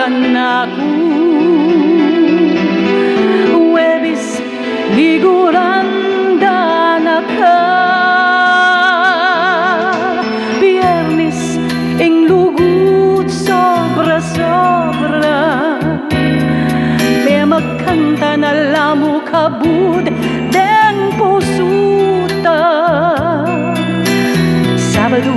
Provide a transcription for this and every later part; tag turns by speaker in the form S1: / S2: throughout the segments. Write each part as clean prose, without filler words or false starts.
S1: naku Huwebes liguranda na ka Biyernes ing lugod sobra-sobra May magkanta na lamo kabud den pusuta Sabado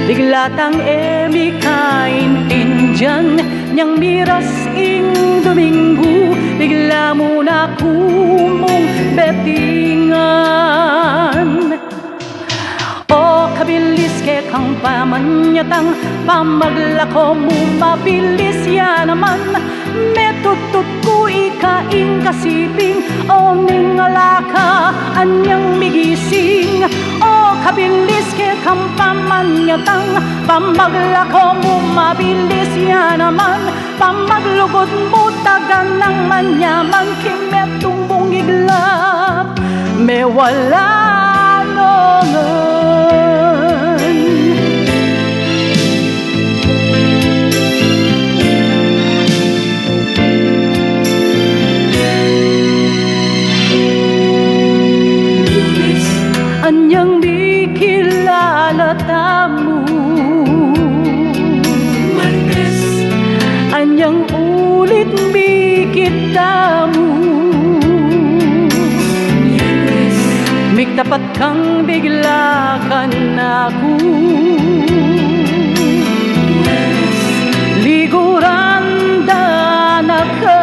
S1: biglatang emi kaintindihan Niyang miras ing Domingo Bigla mo na kumong betingan O kabilis ke kang pamanyatang Pamaglako mo mabilis ya naman Metutut ko ikaing kasiping O ningalaka anyang migising O kabilis ke kang pamanyatang Pamaglako mo mabilis ya naman Pamaglugod mo tagan ng manyaman Kimetong mong iglap May wala nongan Anyang di kilala tamu Martes Anyang ulit bikit tamu Miyerkules Miktapat kang bigla ka naku Huwebes liguranda na ka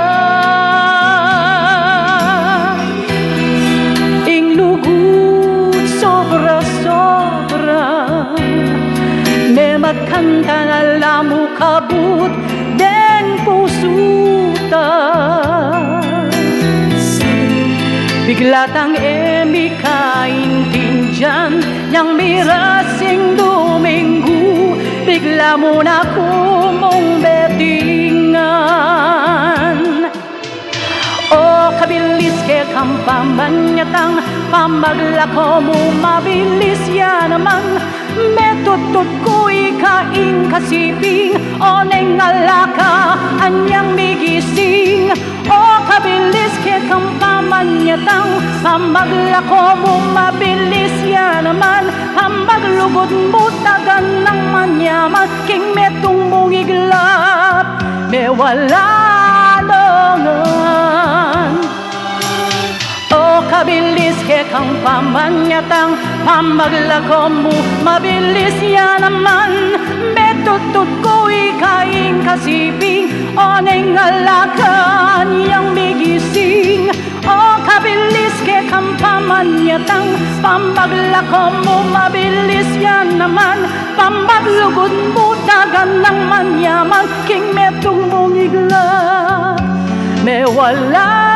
S1: Ing lugod sobra-sobra May magkanta na lamo kabut den pusuta Biglatang emi kaintindihan Niyang mirasing Domingo Bigla mo na kumong betingan O kabilis ke kang pamanyatang Pamaglako mo mabilis ya naman Metutut ko ikaing kasiping O ningalaka anyang migising O kabilis ke kang pamanyatang Pamaglako mo mabilis ya naman Pamaglugod mo tagan ng manyaman King metong mong iglap May wala nongan O kabilis ke kang pamanyatang Pamaglako mo mabilis ya naman Metutut ko ikaing kasiping O ningalakan yang migising O kabilis ke kang pamanyatang Pamaglako mo mabilis ya naman Pamaglugod mo tagan ng manyaman King metong mong iglap May wala